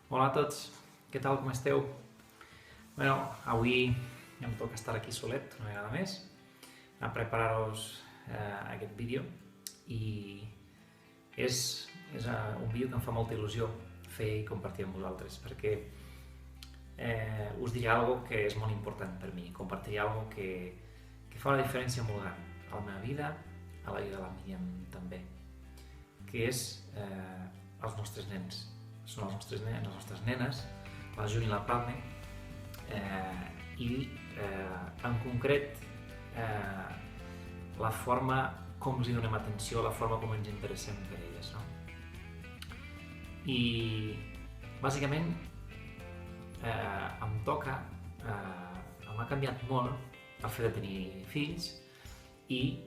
Hola a tots, què tal, com esteu? Avui em toca estar aquí solet una vegada més a preparar-vos aquest vídeo i és un vídeo que em fa molta il·lusió fer i compartir amb vosaltres perquè us diré alguna que és molt important per mi, compartiré alguna que fa una diferència molt gran a la meva vida, a la vida de la Míriam també, que és els nostres nens. Són els nostres nens, les nostres nenes, la June i la Palme, i en concret la forma com els donem atenció, la forma com ens interessem per elles. No? I bàsicament em m'ha canviat molt el fet de tenir fills i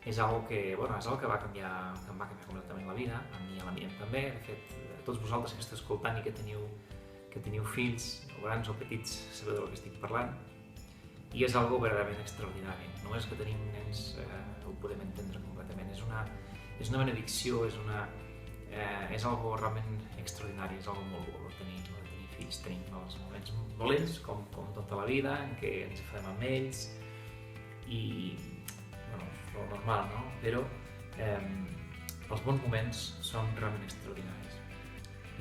és algo que em va canviar completament la vida, a mi i a la Míriam també. De fet, a tots vosaltres que esteu escoltant i que teniu fills, o grans o petits, sabeu del que estic parlant. I és algo verdaderament extraordinari. Només que tenim nens ho podem entendre completament. És una benedicció, és algo realment extraordinari, és algo molt bo tenir fills. Tenim els moments dolents, com tota la vida, en què ens enfadem amb ells, i lo normal, no? Però els bons moments són realment extraordinaris.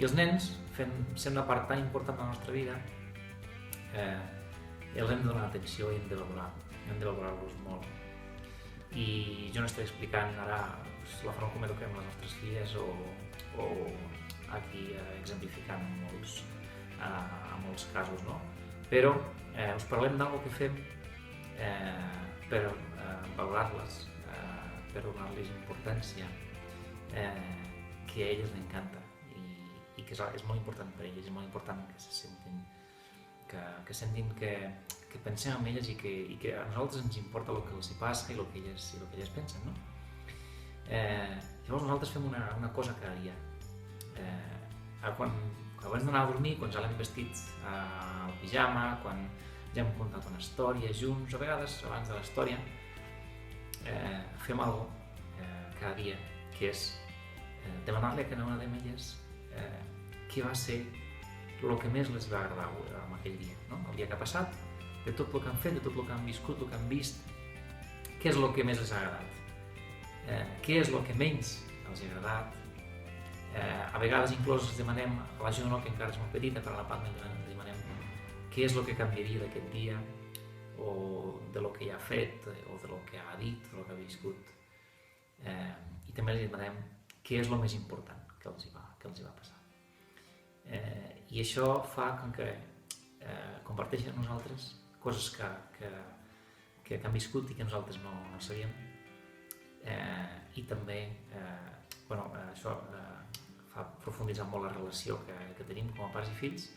I els nens, sent una part tan important de la nostra vida, els hem de donar atenció i hem de valorar-los molt. I jo no estaré explicant ara la forma com eduquem les nostres filles o aquí exemplificant en molts casos, no? Però us parlem d'algo que fem per valorar-les, per donar-les importància, que a elles l'encanta i que és molt important per a elles, és molt important que sentin que pensem en elles i que a nosaltres ens importa el que els passa i el que elles pensen. No? Llavors nosaltres fem una cosa cada dia. Abans d'anar a dormir, quan ja l'hem vestit al pijama, quan ja hem contat una història junts, a vegades abans de l'història, fem alguna cosa cada dia, que és demanar-li a cada una d'elles què va ser el que més les va agradar en aquell dia, no? El dia que ha passat, de tot el que han fet, de tot el que han viscut, el que han vist, què és el que més les ha agradat, què és el que menys els ha agradat. A vegades inclús els demanem a la Juno, que encara és molt petita, però a la Palme els demanem què és el que canviaria d'aquest dia, o de lo que ja ha fet, o de lo que ha dit, de lo que ha viscut. I també els demanem què és el més important que els va passar. I això fa com que comparteixen amb nosaltres coses que han viscut i que nosaltres no sabíem. I també això fa profunditzar molt la relació que tenim com a pares i fills,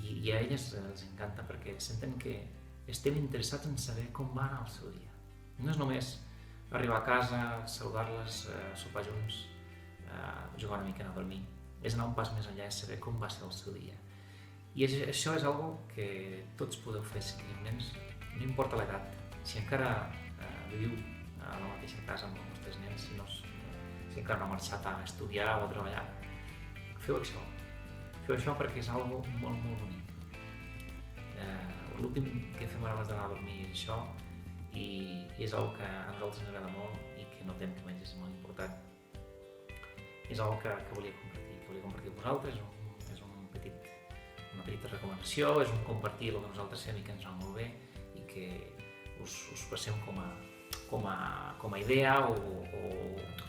i a elles els encanta perquè senten que estem interessats en saber com va anar el seu dia. No és només arribar a casa, saludar-les, sopar junts, jugar una mica, anar a dormir. És anar un pas més enllà, és saber com va ser el seu dia. I això és algo que tots podeu fer si teniu nens, no importa l'edat. Si encara viviu a la mateixa casa amb els vostres nens, si encara no ha marxat a estudiar o a treballar, feu això. Feu això perquè és algo molt, molt bonic. L'últim que fem abans d'anar a dormir és això, i és algo que a nosaltres ens agrada molt i que notem que és molt important. És algo que volia compartir amb vosaltres, és una petita recomanació, és un compartir el que nosaltres fem i que ens va molt bé i que us passem com a idea o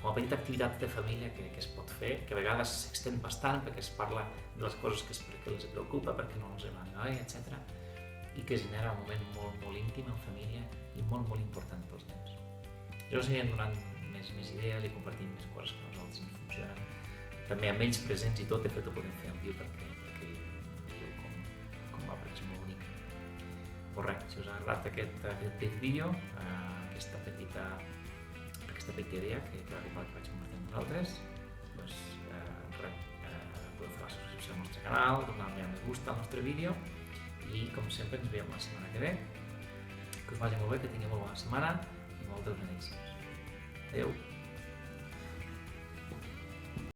com a petita activitat de família que es pot fer, que a vegades s'extén bastant perquè es parla de les coses que els preocupa, perquè no els va bé, etc. I que genera un moment molt, molt íntim en família i molt, molt important pels nens. Jo us anirem donant més idees i compartint més coses que a nosaltres ens funcionen. També amb ells presents i tot, de fet ho podem fer en viu perquè veieu com va, perquè és molt bonic. Però res, si us ha agradat aquest petit vídeo, aquesta petita idea que vaig compartir amb vosaltres, doncs podeu fer la subscripció al nostre canal, donar-li a me gusta al nostre vídeo i com sempre ens veiem la setmana que ve. Que us vagi molt bé, que tingueu molt bona setmana i moltes benediccions. Adéu!